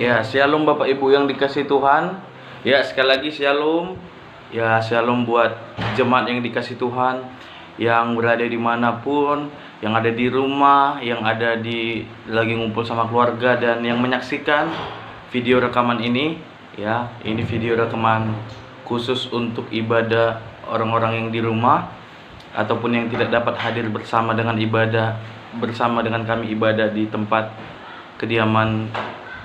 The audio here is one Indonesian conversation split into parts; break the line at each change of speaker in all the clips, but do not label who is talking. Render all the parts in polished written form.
Ya, shalom Bapak Ibu yang dikasih Tuhan. Ya, sekali lagi shalom. Ya, shalom buat jemaat yang dikasih Tuhan, yang berada dimanapun, yang ada di rumah, yang ada di lagi ngumpul sama keluarga, dan yang menyaksikan video rekaman ini. Ya, ini video rekaman khusus untuk ibadah orang-orang yang di rumah ataupun yang tidak dapat hadir bersama dengan kami ibadah di tempat kediaman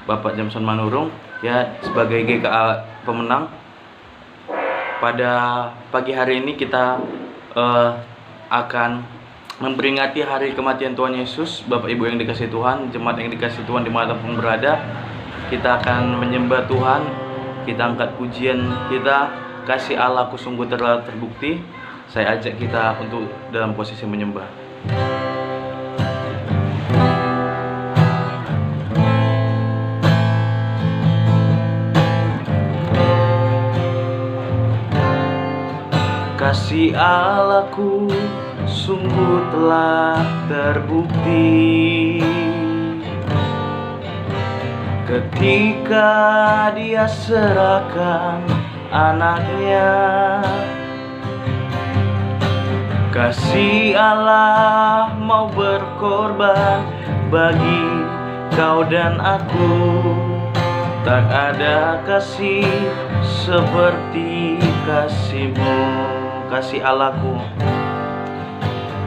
Bapak Jamson Manurung, ya, sebagai GKA pemenang. Pada pagi hari ini kita akan memperingati hari kematian Tuhan Yesus. Bapak Ibu yang dikasih Tuhan, jemaat yang dikasih Tuhan dimanapun berada, kita akan menyembah Tuhan. Kita angkat pujian kita, kasih Allahku sungguh telah terbukti. Saya ajak kita untuk dalam posisi menyembah. Kasih Allahku sungguh telah terbukti ketika Dia serahkan anaknya. Kasih Allah mau berkorban bagi kau dan aku. Tak ada kasih seperti kasih-Mu. Kasih Allahku,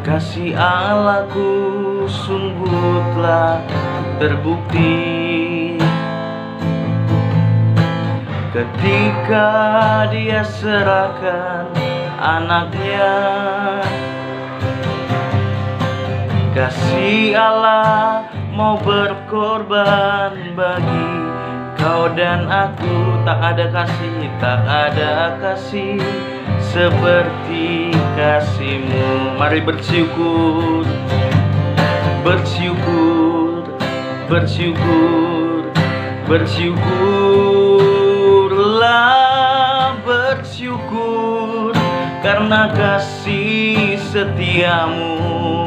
kasih Allahku sungguh telah terbukti ketika Dia serahkan anaknya. Kasih Allah mau berkorban bagi kau dan aku. Tak ada kasih seperti kasih-Mu. Mari bersyukur, bersyukur, bersyukur, bersyukurlah, bersyukur karena kasih setiamu.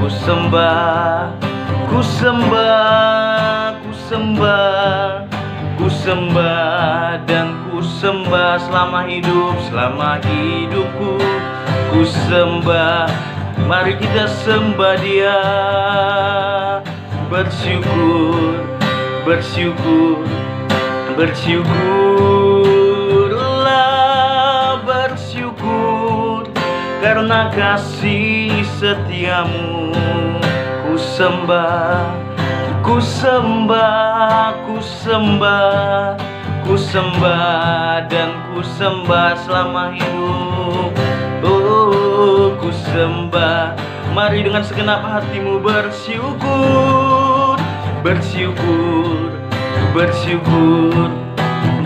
Ku sembah, ku sembah, ku sembah, ku sembah dan ku sembah selama hidupku. Ku sembah, mari kita sembah Dia. Bersyukur, bersyukur, bersyukurlah, bersyukur karena kasih setiamu. Ku sembah, ku sembah, ku sembah, ku sembah dan ku sembah selama hidup. Oh, ku sembah. Mari dengan segenap hatimu bersyukur, bersyukur, bersyukur,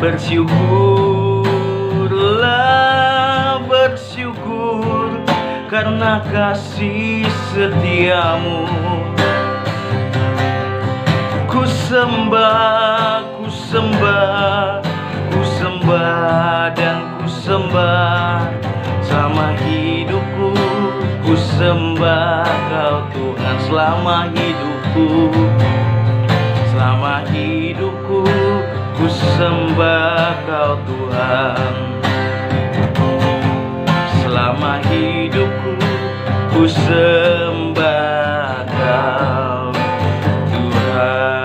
bersyukurlah, bersyukur karena kasih setiamu. Ku sembah, ku sembah, ku sembah dan ku sembah selama hidupku. Ku sembah Kau Tuhan selama hidupku. Selama hidupku ku sembah Kau Tuhan. Selama hidupku ku sembah Kau Tuhan.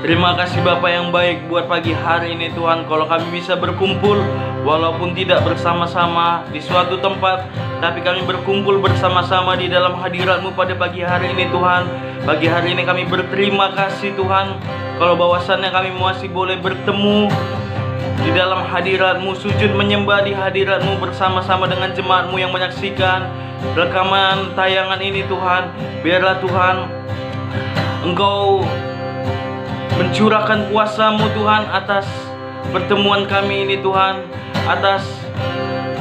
Terima kasih Bapa yang baik buat pagi hari ini Tuhan. Kalau kami bisa berkumpul walaupun tidak bersama-sama di suatu tempat, tapi kami berkumpul bersama-sama di dalam hadirat-Mu pada pagi hari ini Tuhan. Pagi hari ini kami berterima kasih Tuhan, kalau bahwasannya kami masih boleh bertemu di dalam hadirat-Mu, sujud menyembah di hadirat-Mu bersama-sama dengan jemaat-Mu yang menyaksikan rekaman tayangan ini Tuhan. Biarlah Tuhan Engkau mencurahkan kuasa-Mu Tuhan atas pertemuan kami ini Tuhan, atas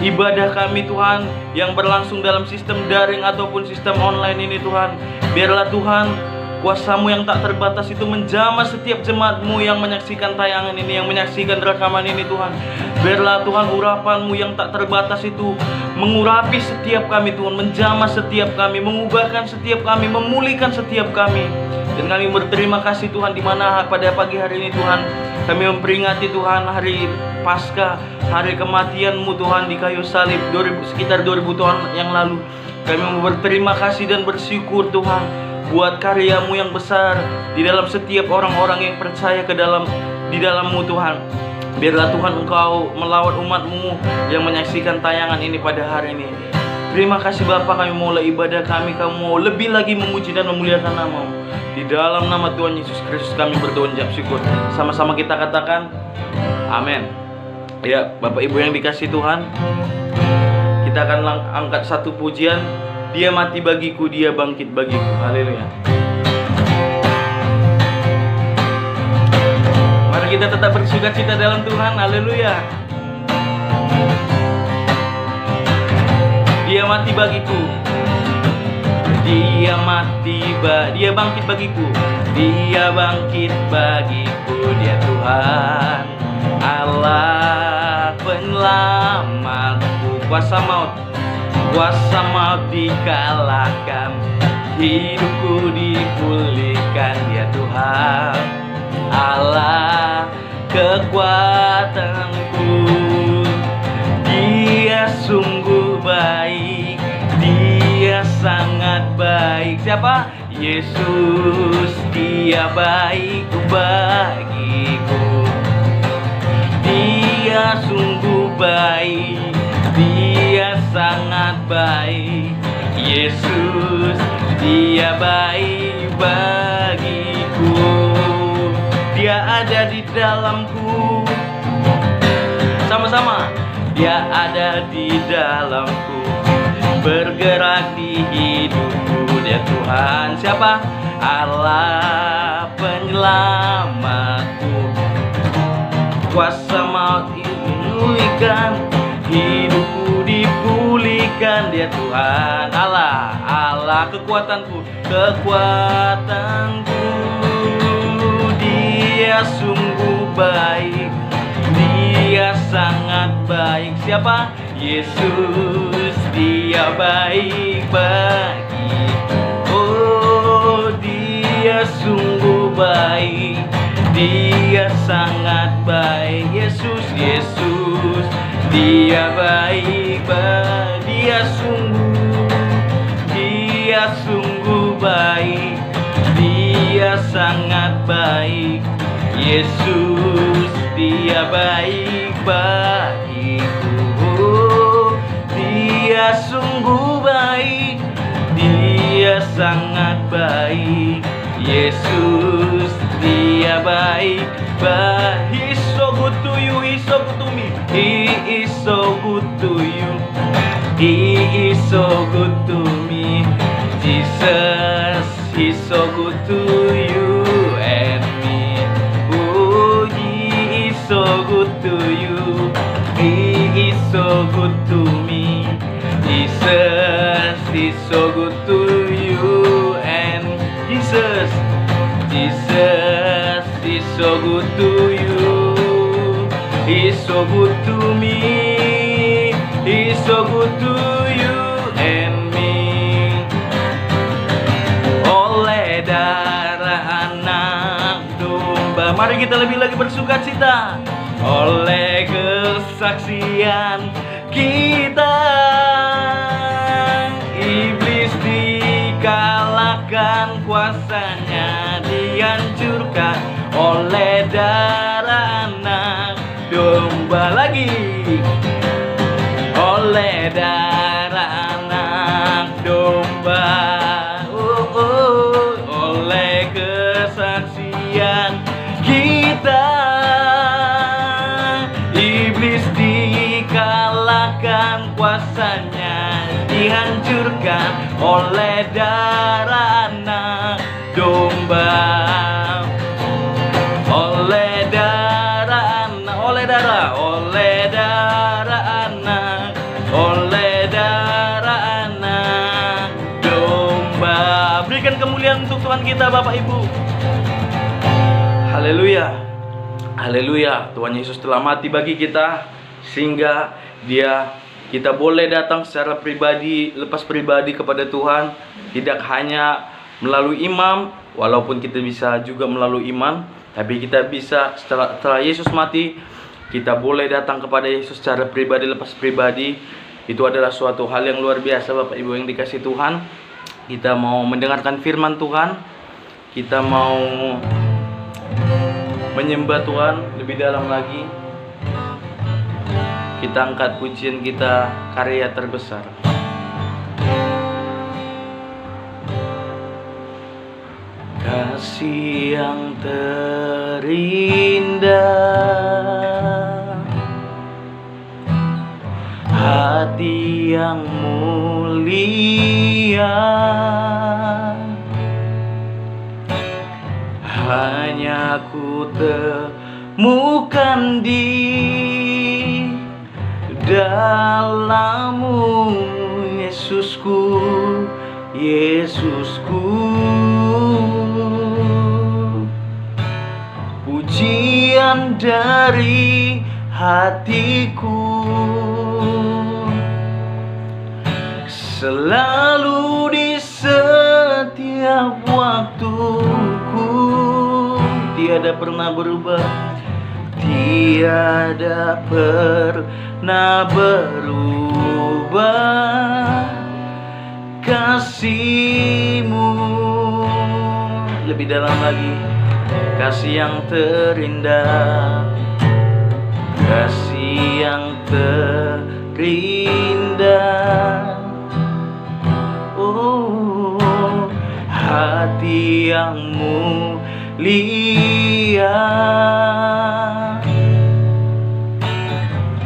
ibadah kami Tuhan yang berlangsung dalam sistem daring ataupun sistem online ini Tuhan. Biarlah Tuhan kuasa-Mu yang tak terbatas itu menjamah setiap jemaat-Mu yang menyaksikan tayangan ini, yang menyaksikan rekaman ini Tuhan. Biarlah Tuhan urapan-Mu yang tak terbatas itu mengurapi setiap kami Tuhan, menjamah setiap kami, mengubahkan setiap kami, memulihkan setiap kami. Dan kami berterima kasih Tuhan, di mana pada pagi hari ini Tuhan kami memperingati Tuhan hari Paskah, hari kematian-Mu Tuhan di kayu salib sekitar 2000 tahun yang lalu. Kami berterima kasih dan bersyukur Tuhan buat karya-Mu yang besar di dalam setiap orang-orang yang percaya di dalam-Mu Tuhan. Biarlah Tuhan Engkau melawat umat-Mu yang menyaksikan tayangan ini pada hari ini. Terima kasih Bapa, kami mulai ibadah kami mau lebih lagi memuji dan memuliakan nama-Mu. Di dalam nama Tuhan Yesus Kristus kami berdoa dan syukur. Sama-sama kita katakan amin. Ya, Bapak Ibu yang dikasihi Tuhan, kita akan angkat satu pujian. Dia mati bagiku, dia bangkit bagiku. Haleluya. Mari kita tetap bersukacita dalam Tuhan. Haleluya. Dia mati bagiku, dia bangkit bagiku, dia bangkit bagiku. Dia Tuhan Allah penyelamatku. Kuasa maut dikalahkan, hidupku dipulihkan. Dia Tuhan Allah kekuatanku. Dia sungguh baik, dia sangat baik. Siapa? Yesus, dia baik bagiku. Dia sungguh baik, dia sangat baik. Yesus, dia baik bagiku. Dia ada di dalamku. Sama-sama. Dia ada di dalamku, bergerak di hidupku. Dia Tuhan. Siapa? Allah penyelamatku. Kuasa maut dipulihkan, hidupku dipulihkan. Dia Tuhan Allah kekuatanku. Dia sungguh baik, dia sangat baik. Siapa? Yesus, dia baik bagiku. Oh, dia sungguh baik, dia sangat baik. Yesus, dia baik dia sungguh baik, dia sangat baik. Yesus, dia baik bagiku. Dia sungguh baik, dia sangat baik. Yesus, dia baik He's so good to you, He's so good to me. He is so good to you, He is so good to me. Jesus, He's so good to you and me. Oh, He is so good to you, He is so good to me. Jesus is so good to you and Jesus is so good to you. He's so good to me. He's so good to you and me. Oleh darah anak domba, mari kita lebih lagi bersukacita. Oleh kesaksian kita, iblis dikalahkan, kuasanya dihancurkan oleh darah anak domba. Lagi oleh darah anak domba, oleh kesaksian kita, iblis dikalahkan, kuasanya dihancurkan oleh darah anak domba. Oleh darah anak, oleh darah anak domba. Berikan kemuliaan untuk Tuhan kita, Bapak Ibu. Haleluya, haleluya. Tuhan Yesus telah mati bagi kita, sehingga kita boleh datang secara pribadi, lepas pribadi kepada Tuhan. Tidak hanya melalui imam, walaupun kita bisa juga melalui imam, tapi kita bisa setelah Yesus mati, kita boleh datang kepada Yesus secara pribadi, lepas pribadi. Itu adalah suatu hal yang luar biasa, Bapak Ibu yang dikasihi Tuhan. Kita mau mendengarkan firman Tuhan, kita mau menyembah Tuhan lebih dalam lagi. Kita angkat pujian kita, karya terbesar. Kasih yang terindah, hati yang mulia, hanya ku temukan di dalam-Mu, Yesusku, Yesusku. Pujian dari hatiku, selalu di setiap waktuku, tiada pernah berubah, tiada pernah berubah. Kasih-Mu lebih dalam lagi, kasih yang terindah, kasih yang terindah. Oh, hati yang mulia,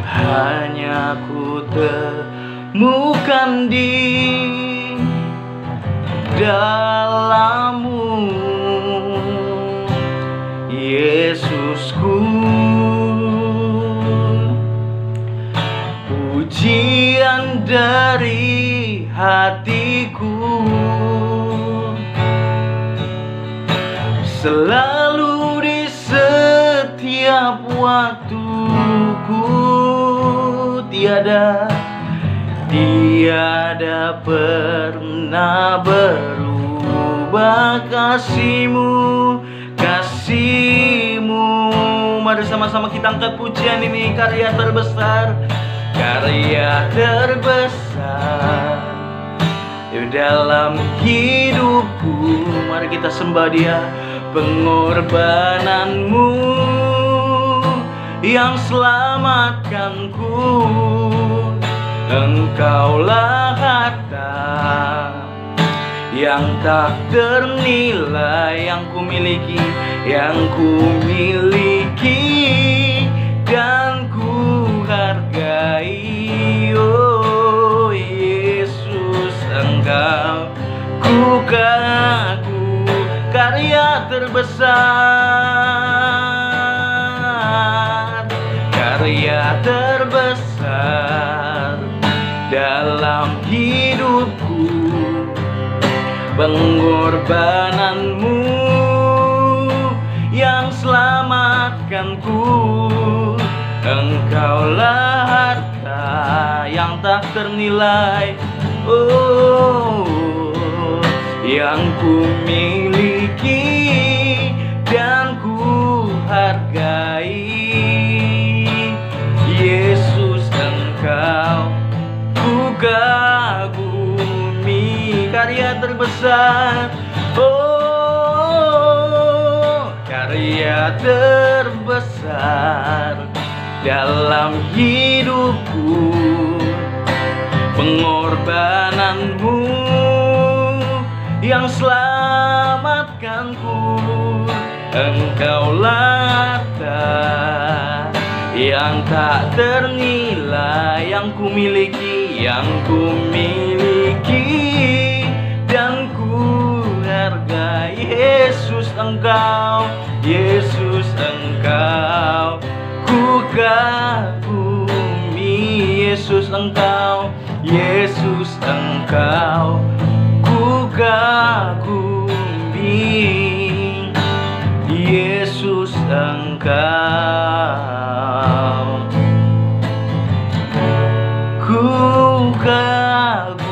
hanya ku temukan di dalam-Mu, Yesusku. Pujian dari hatiku, selalu di setiap waktuku, tiada pernah berubah. Kasih-Mu, kasih-Mu. Mari sama-sama kita angkat pujian ini, karya terbesar, karya terbesar di dalam hidupku. Mari kita sembah Dia. Pengorbanan-Mu yang selamatkanku, Engkaulah harta yang tak ternilai, yang ku miliki, dan ku hargai. Oh Yesus, Engkau ku kagum, karya terbesar, karya terbesar dalam hidupku. Pengorbanan-Mu yang selamatkanku, Engkaulah harta yang tak ternilai. Oh, yang ku miliki dan ku hargai. Yesus, Engkau ku kagumi, karya terbesar. Oh, karya terbesar dalam hidupku. Pengorbanan-Mu yang selamatkanku, Engkaulah harta yang tak ternilai, yang ku miliki, dan ku hargai. Yesus, Engkau, Yesus, Engkau ku kagumi. Yesus, Engkau, Yesus, Engkau ku kagumi. Yesus, Engkau ku kagumi.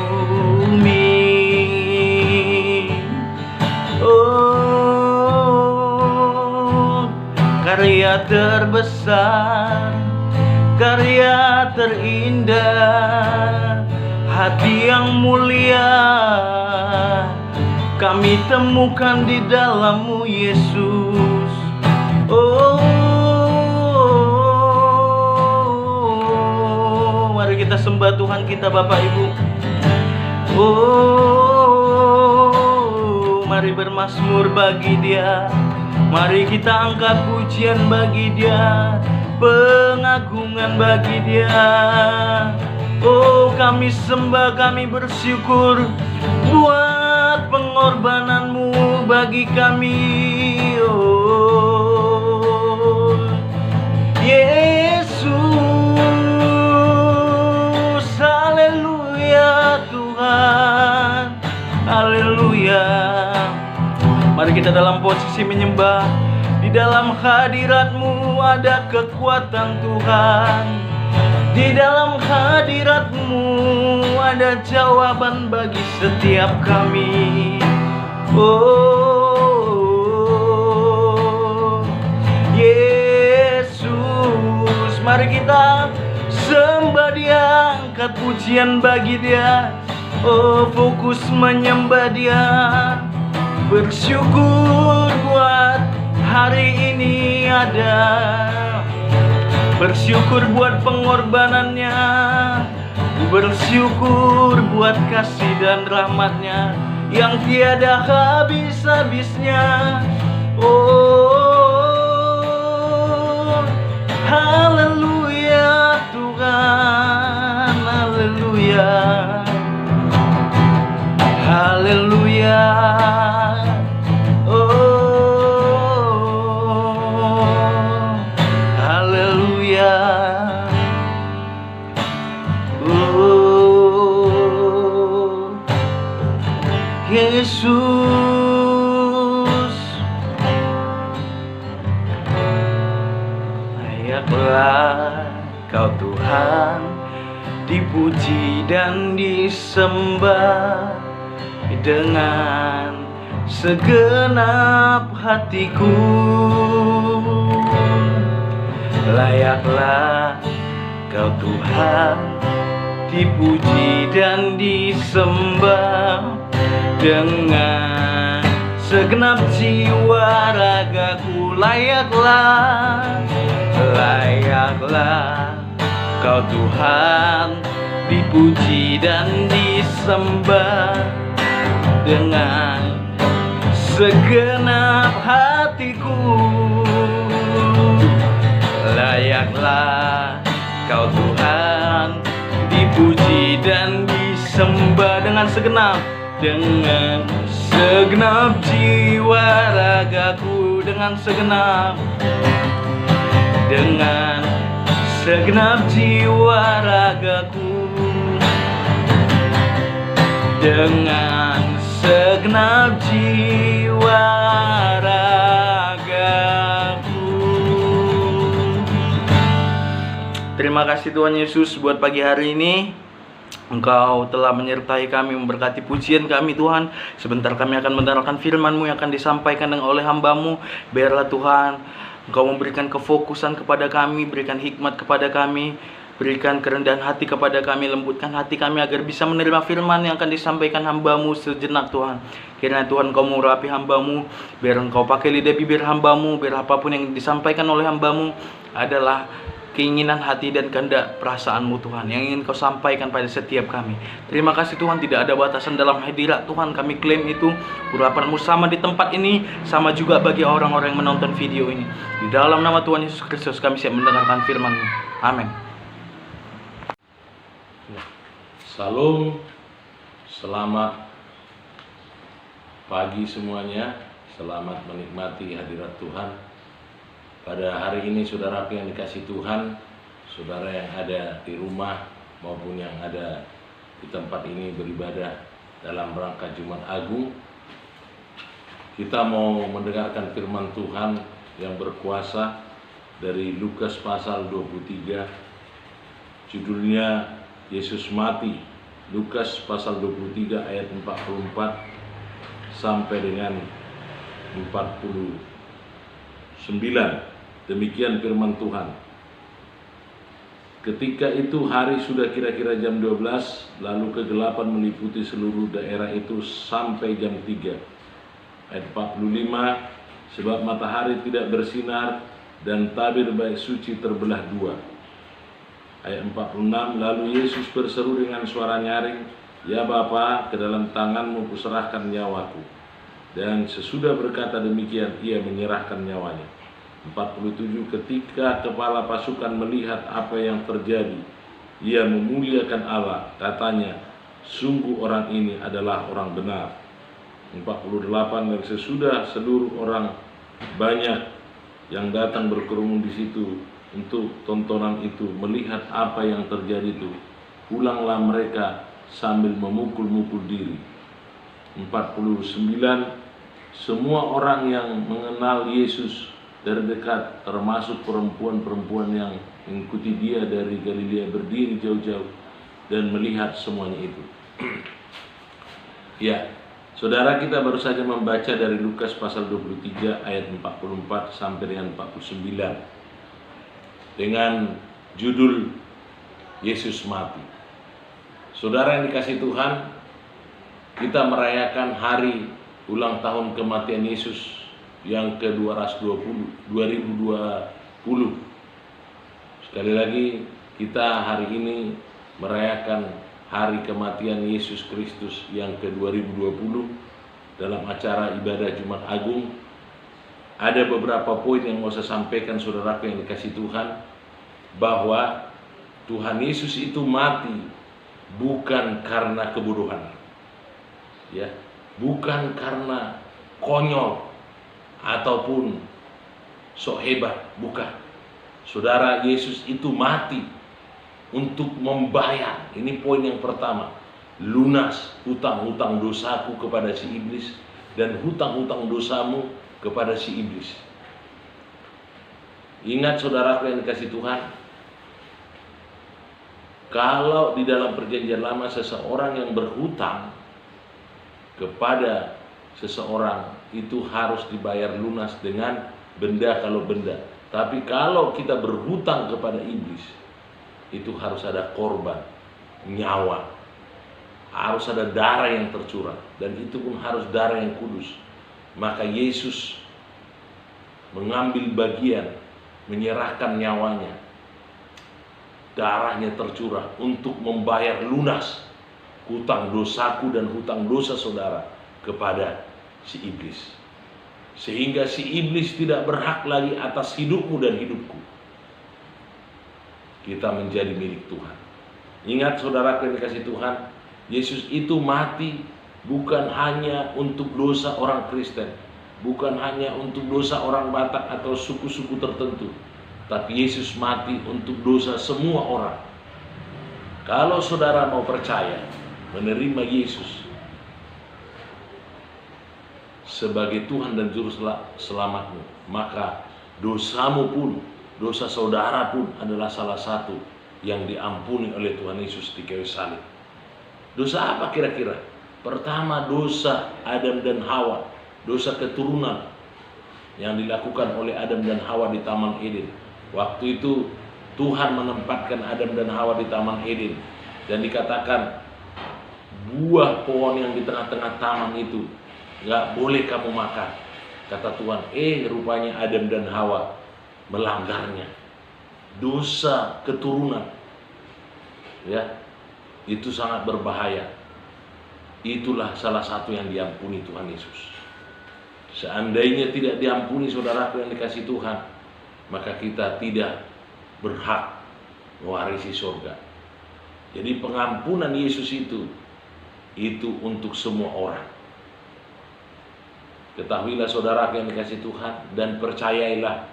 karya terbesar, karya terindah, hati yang mulia kami temukan di dalam-Mu Yesus. Mari kita sembah Tuhan kita Bapak Ibu. Mari bermazmur bagi Dia, mari kita angkat pujian bagi Dia, pengagungan bagi Dia. Kami sembah, kami bersyukur buat pengorbanan-Mu bagi kami. Yesus, haleluya Tuhan, haleluya. Mari kita dalam posisi menyembah. Di dalam hadirat-Mu ada kekuatan Tuhan. Di dalam hadirat-Mu ada jawaban bagi setiap kami. Yesus, mari kita sembah Dia, angkat pujian bagi Dia. Fokus menyembah Dia, bersyukur buat hari ini ada, bersyukur buat pengorbanannya, bersyukur buat kasih dan rahmatnya yang tiada habis-habisnya. Haleluya Tuhan, haleluya, haleluya. Yesus, layaklah Kau Tuhan dipuji dan disembah dengan segenap hatiku. Layaklah Kau Tuhan dipuji dan disembah dengan segenap jiwa ragaku. Layaklah, layaklah Kau Tuhan dipuji dan disembah dengan segenap hatiku. Layaklah Kau Tuhan dipuji dan disembah dengan segenap jiwa ragaku, dengan segenap jiwa ragaku, dengan segenap jiwa ragaku. Terima kasih Tuhan Yesus buat pagi hari ini. Engkau telah menyertai kami, memberkati pujian kami Tuhan. Sebentar kami akan mendengarkan firman-Mu yang akan disampaikan oleh hamba-Mu. Biarlah Tuhan Engkau memberikan kefokusan kepada kami, berikan hikmat kepada kami, berikan kerendahan hati kepada kami, lembutkan hati kami agar bisa menerima firman yang akan disampaikan hamba-Mu sejenak Tuhan. Kiranya Tuhan Engkau mengurapi hamba-Mu, biar Engkau pakai lidah bibir hamba-Mu, biar apapun yang disampaikan oleh hamba-Mu adalah keinginan hati dan kehendak perasaan-Mu Tuhan, yang ingin Kau sampaikan pada setiap kami. Terima kasih Tuhan, tidak ada batasan dalam hadirat Tuhan. Kami klaim itu, urapan-Mu sama di tempat ini, sama juga bagi orang-orang yang menonton video ini. Di dalam nama Tuhan Yesus Kristus kami siap mendengarkan firman-Mu. Amin.
Salam, selamat pagi semuanya. Selamat menikmati hadirat Tuhan. Pada hari ini saudara yang dikasih Tuhan, saudara yang ada di rumah maupun yang ada di tempat ini beribadah dalam rangka Jumat Agung, kita mau mendengarkan firman Tuhan yang berkuasa dari Lukas pasal 23. Judulnya Yesus mati. Lukas pasal 23 ayat 44 sampai dengan 49. Demikian firman Tuhan. Ketika itu hari sudah kira-kira jam 12, lalu kegelapan meliputi seluruh daerah itu sampai jam 3. Ayat 45, sebab matahari tidak bersinar dan tabir bait suci terbelah dua. Ayat 46, lalu Yesus berseru dengan suara nyaring, "Ya Bapa, ke dalam tanganmu kuserahkan nyawaku." Dan sesudah berkata demikian, ia menyerahkan nyawanya. 47, ketika kepala pasukan melihat apa yang terjadi, ia memuliakan Allah, katanya, "Sungguh orang ini adalah orang benar." 48, dan sesudah seluruh orang banyak yang datang berkerumun di situ untuk tontonan itu melihat apa yang terjadi itu, pulanglah mereka sambil memukul-mukul diri. 49, semua orang yang mengenal Yesus dari dekat, termasuk perempuan-perempuan yang mengikuti dia dari Galilea, berdiri jauh-jauh dan melihat semuanya itu. Ya, saudara, kita baru saja membaca dari Lukas pasal 23 ayat 44 sampai dengan 49 dengan judul Yesus mati. Saudara yang dikasihi Tuhan, kita merayakan hari ulang tahun kematian Yesus yang ke-2020. Sekali lagi, kita hari ini merayakan hari kematian Yesus Kristus yang ke-2020 dalam acara ibadah Jumat Agung. Ada beberapa poin yang mau saya sampaikan, saudaraku yang dikasihi Tuhan, bahwa Tuhan Yesus itu mati bukan karena kebodohan, ya, bukan karena konyol ataupun sok hebat, bukan. Saudara, Yesus itu mati untuk membayar, ini poin yang pertama, lunas hutang-hutang dosaku kepada si iblis dan hutang-hutang dosamu kepada si iblis. Ingat saudaraku yang dikasihi Tuhan, kalau di dalam perjanjian lama seseorang yang berhutang kepada seseorang itu harus dibayar lunas dengan benda kalau benda. Tapi kalau kita berhutang kepada iblis, itu harus ada korban, nyawa, harus ada darah yang tercurah, dan itu pun harus darah yang kudus. Maka Yesus mengambil bagian, menyerahkan nyawanya, darahnya tercurah untuk membayar lunas hutang dosaku dan hutang dosa saudara kepada si iblis, sehingga si iblis tidak berhak lagi atas hidupmu dan hidupku. Kita menjadi milik Tuhan. Ingat saudara yang dikasihi Tuhan, Yesus itu mati bukan hanya untuk dosa orang Kristen, bukan hanya untuk dosa orang Batak atau suku-suku tertentu, tapi Yesus mati untuk dosa semua orang. Kalau saudara mau percaya, menerima Yesus sebagai Tuhan dan Juru Selamatmu, maka dosamu pun, dosa saudara pun adalah salah satu yang diampuni oleh Tuhan Yesus di kayu salib. Dosa apa kira-kira? Pertama, dosa Adam dan Hawa, dosa keturunan yang dilakukan oleh Adam dan Hawa di Taman Eden. Waktu itu Tuhan menempatkan Adam dan Hawa di Taman Eden dan dikatakan, buah pohon yang di tengah-tengah taman itu gak boleh kamu makan. Kata Tuhan, rupanya Adam dan Hawa melanggarnya. Dosa keturunan, ya, itu sangat berbahaya. Itulah salah satu yang diampuni Tuhan Yesus. Seandainya tidak diampuni saudaraku yang dikasihi Tuhan, maka kita tidak berhak mewarisi surga. Jadi pengampunan Yesus itu untuk semua orang. Ketahuilah saudara yang dikasihi Tuhan, dan percayailah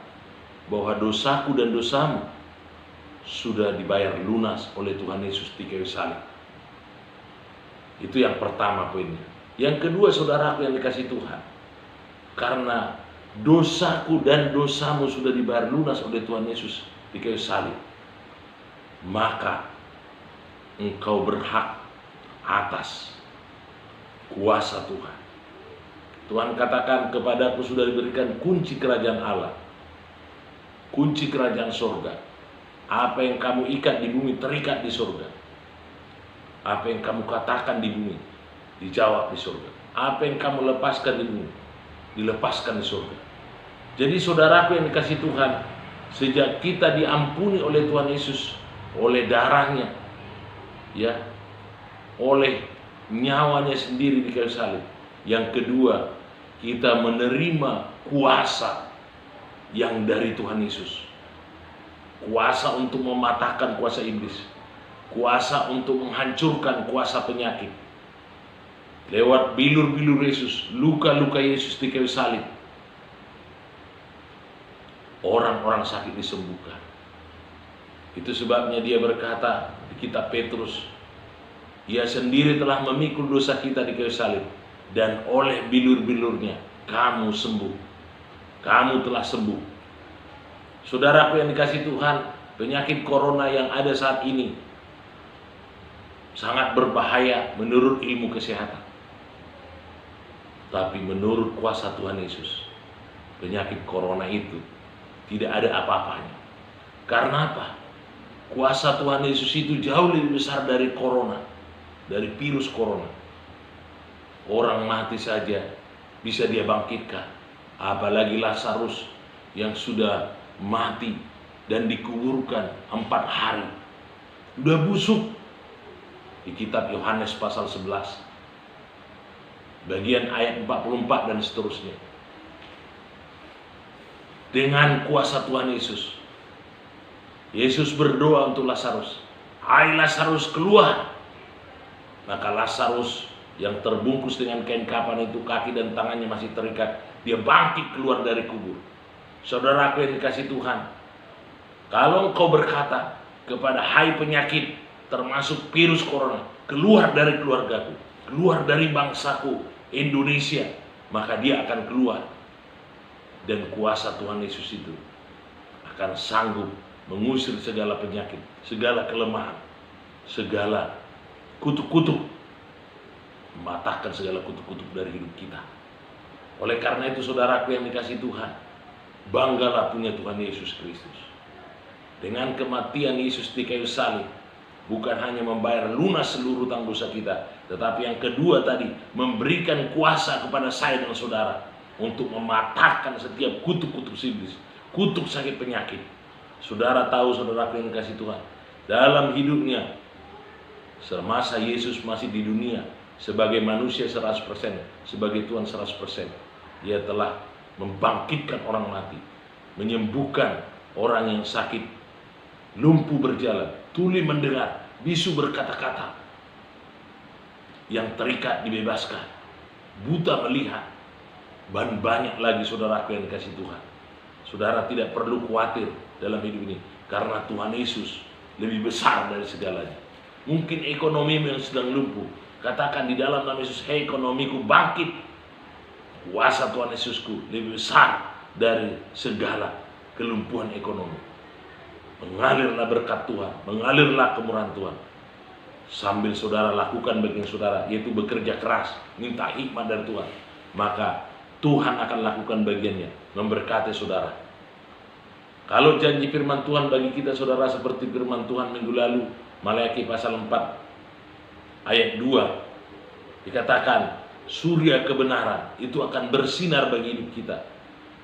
bahwa dosaku dan dosamu sudah dibayar lunas oleh Tuhan Yesus di kayu salib. Itu yang pertama poinnya. Yang kedua saudaraku yang dikasihi Tuhan, karena dosaku dan dosamu sudah dibayar lunas oleh Tuhan Yesus di kayu salib, maka engkau berhak atas kuasa Tuhan. Tuhan katakan, kepadaku sudah diberikan kunci kerajaan Allah. kunci kerajaan surga. Apa yang kamu ikat di bumi terikat di surga. Apa yang kamu katakan di bumi dijawab di surga. Apa yang kamu lepaskan di bumi dilepaskan di surga. Jadi saudaraku yang dikasih Tuhan, sejak kita diampuni oleh Tuhan Yesus, oleh darahnya, ya, oleh nyawanya sendiri di kayu salib. Yang kedua, kita menerima kuasa yang dari Tuhan Yesus. Kuasa untuk mematahkan kuasa iblis. Kuasa untuk menghancurkan kuasa penyakit. Lewat bilur-bilur Yesus, luka-luka Yesus di kayu salib, orang-orang sakit disembuhkan. Itu sebabnya dia berkata di kitab Petrus, ia sendiri telah memikul dosa kita di kayu salib, dan oleh bilur-bilurnya kamu sembuh. Kamu telah sembuh. Saudaraku yang dikasih Tuhan, penyakit corona yang ada saat ini sangat berbahaya menurut ilmu kesehatan. Tapi menurut kuasa Tuhan Yesus, penyakit corona itu tidak ada apa-apanya. Karena apa? Kuasa Tuhan Yesus itu jauh lebih besar dari corona, dari virus corona. Orang mati saja bisa dia bangkitkan. Apalagi Lazarus yang sudah mati dan dikuburkan 4 hari. Sudah busuk. Di kitab Yohanes pasal 11. Bagian ayat 44 dan seterusnya. Dengan kuasa Tuhan Yesus, Yesus berdoa untuk Lazarus, "Hai Lazarus, keluar." Maka Lazarus yang terbungkus dengan kain kapan itu, kaki dan tangannya masih terikat, dia bangkit keluar dari kubur. Saudaraku yang dikasih Tuhan, kalau engkau berkata kepada hai penyakit, termasuk virus corona, keluar dari keluargaku, keluar dari bangsaku Indonesia, maka dia akan keluar. Dan kuasa Tuhan Yesus itu akan sanggup mengusir segala penyakit, segala kelemahan, segala kutuk-kutuk, mematahkan segala kutuk-kutuk dari hidup kita. Oleh karena itu saudaraku yang dikasih Tuhan, banggalah punya Tuhan Yesus Kristus. Dengan kematian Yesus di kayu salib, bukan hanya membayar lunas seluruh utang dosa kita, tetapi yang kedua tadi, memberikan kuasa kepada saya dan saudara untuk mematahkan setiap kutuk-kutuk iblis, kutuk sakit penyakit. Saudara tahu, saudaraku yang dikasih Tuhan, dalam hidupnya semasa Yesus masih di dunia sebagai manusia 100%, sebagai Tuhan 100%, dia telah membangkitkan orang mati, menyembuhkan orang yang sakit, lumpuh berjalan, tuli mendengar, bisu berkata-kata, yang terikat dibebaskan, buta melihat, dan banyak lagi saudaraku yang dikasih Tuhan. Saudara tidak perlu khawatir dalam hidup ini, karena Tuhan Yesus lebih besar dari segalanya. Mungkin ekonomimu yang sedang lumpuh, katakan di dalam nama Yesus, hei ekonomiku bangkit. Kuasa Tuhan Yesusku lebih besar dari segala kelumpuhan ekonomi. Mengalirlah berkat Tuhan, mengalirlah kemurahan Tuhan. Sambil saudara lakukan bagian saudara, yaitu bekerja keras, minta hikmat dari Tuhan, maka Tuhan akan lakukan bagiannya, memberkati saudara. Kalau janji firman Tuhan bagi kita saudara seperti firman Tuhan minggu lalu, Maleakhi pasal 4 ayat 2, dikatakan surya kebenaran itu akan bersinar bagi hidup kita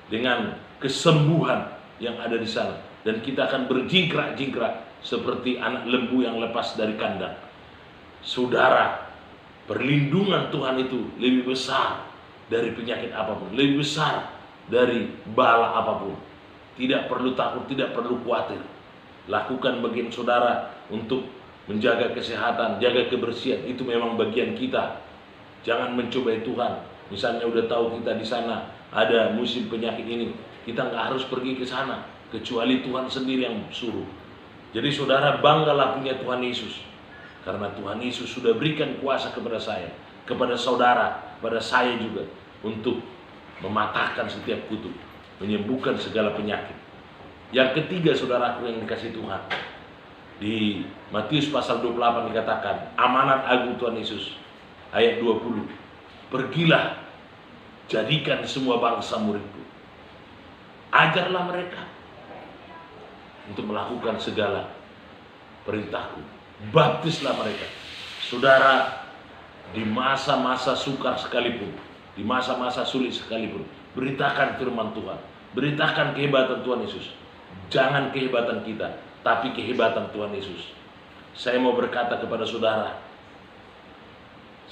dengan kesembuhan yang ada di sana, dan kita akan berjingkrak-jingkrak seperti anak lembu yang lepas dari kandang. Saudara, perlindungan Tuhan itu lebih besar dari penyakit apapun, lebih besar dari bala apapun. Tidak perlu takut, tidak perlu khawatir. Lakukan bagian saudara untuk menjaga kesehatan, jaga kebersihan, itu memang bagian kita. Jangan mencobai Tuhan. Misalnya udah tahu kita di sana ada musim penyakit ini, kita nggak harus pergi ke sana, kecuali Tuhan sendiri yang suruh. Jadi saudara banggalah punya Tuhan Yesus, karena Tuhan Yesus sudah berikan kuasa kepada saya, kepada saudara, kepada saya juga, untuk mematahkan setiap kutuk, menyembuhkan segala penyakit. Yang ketiga saudaraku yang dikasih Tuhan, di Matius pasal 28 dikatakan, amanat agung Tuhan Yesus, ayat 20, pergilah, jadikan semua bangsa muridku, ajarlah mereka untuk melakukan segala perintahku. Baptislah mereka. Saudara, di masa-masa sukar sekalipun, di masa-masa sulit sekalipun, beritakan firman Tuhan, beritakan kehebatan Tuhan Yesus. Jangan kehebatan kita, tapi kehebatan Tuhan Yesus. Saya mau berkata kepada saudara,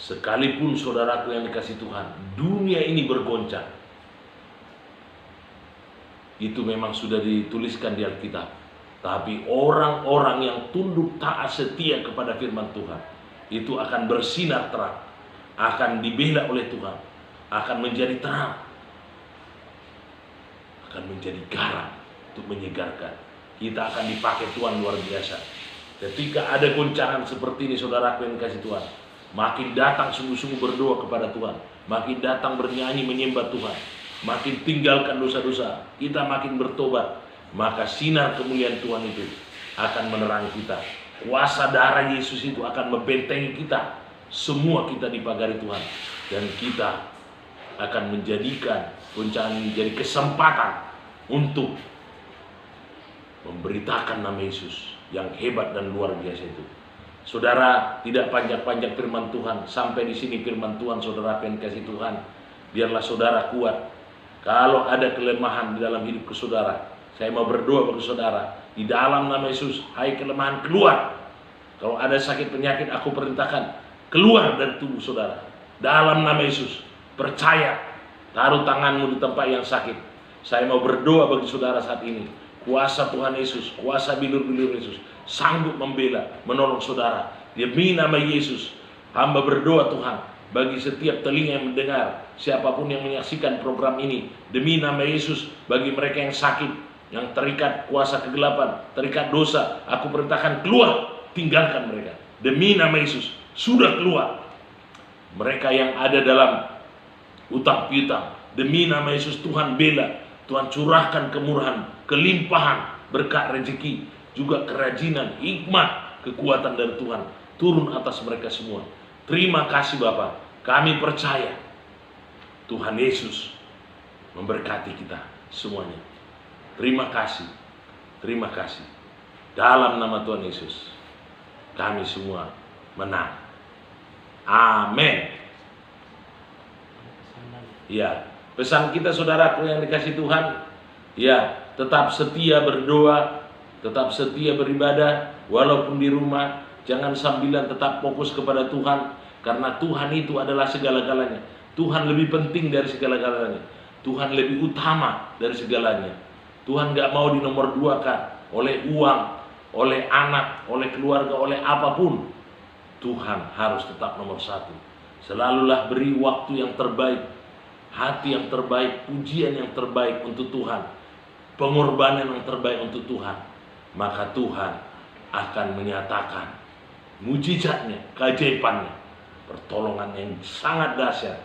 sekalipun saudaraku yang dikasih Tuhan, dunia ini bergoncang. Itu memang sudah dituliskan di Alkitab. Tapi orang-orang yang tunduk taat setia kepada firman Tuhan, itu akan bersinar terang, akan dibela oleh Tuhan, akan menjadi terang, akan menjadi garam untuk menyegarkan. Kita akan dipakai Tuhan luar biasa. Ketika ada goncangan seperti ini, saudaraku yang dikasih Tuhan, makin datang sungguh-sungguh berdoa kepada Tuhan, makin datang bernyanyi menyembah Tuhan, makin tinggalkan dosa-dosa, kita makin bertobat, maka sinar kemuliaan Tuhan itu akan menerangi kita. Kuasa darah Yesus itu akan membentengi kita. Semua kita dipagari Tuhan, dan kita akan menjadikan goncangan ini menjadi kesempatan untuk memberitakan nama Yesus yang hebat dan luar biasa itu. Saudara, tidak panjang-panjang firman Tuhan. Sampai di sini firman Tuhan, saudara yang kasih Tuhan. Biarlah saudara kuat. Kalau ada kelemahan di dalam hidup saudara, saya mau berdoa bagi saudara. Di dalam nama Yesus, hai kelemahan, keluar. Kalau ada sakit penyakit, aku perintahkan keluar dari tubuh saudara. Dalam nama Yesus, percaya. Taruh tanganmu di tempat yang sakit. Saya mau berdoa bagi saudara saat ini. Kuasa Tuhan Yesus, kuasa bilur-bilur Yesus sanggup membela, menolong saudara. Demi nama Yesus, hamba berdoa Tuhan, bagi setiap telinga yang mendengar, siapapun yang menyaksikan program ini, demi nama Yesus, bagi mereka yang sakit, yang terikat kuasa kegelapan, terikat dosa, aku perintahkan keluar, tinggalkan mereka. Demi nama Yesus, sudah keluar. Mereka yang ada dalam utang piutang, demi nama Yesus Tuhan bela, Tuhan curahkan kemurahan, kelimpahan, berkat rezeki, juga kerajinan, hikmat, kekuatan dari Tuhan turun atas mereka semua. Terima kasih Bapa, kami percaya Tuhan Yesus memberkati kita semuanya. Terima kasih, terima kasih. Dalam nama Tuhan Yesus, kami semua menang. Amin. Ya, pesan kita saudaraku yang dikasih Tuhan, ya, tetap setia berdoa, tetap setia beribadah, walaupun di rumah. Jangan sambilan, tetap fokus kepada Tuhan, karena Tuhan itu adalah segala-galanya. Tuhan lebih penting dari segala-galanya. Tuhan lebih utama dari segalanya. Tuhan gak mau dinomor duakan oleh uang, oleh anak, oleh keluarga, oleh apapun. Tuhan harus tetap nomor satu. Selalulah beri waktu yang terbaik, hati yang terbaik, pujian yang terbaik untuk Tuhan, pengorbanan yang terbaik untuk Tuhan. Maka Tuhan akan menyatakan mujizatnya, keajaibannya, pertolongan yang sangat dahsyat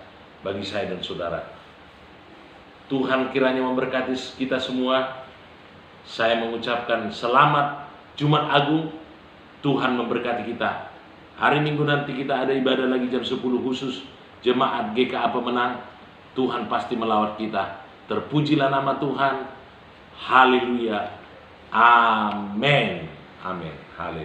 bagi saya dan saudara. Tuhan kiranya memberkati kita semua. Saya mengucapkan selamat Jumat Agung. Tuhan memberkati kita. Hari Minggu nanti kita ada ibadah lagi jam 10 khusus Jemaat GKA Pemenang. Tuhan pasti melawat kita. Terpujilah nama Tuhan. Haleluya. Amin. Amin. Haleluya.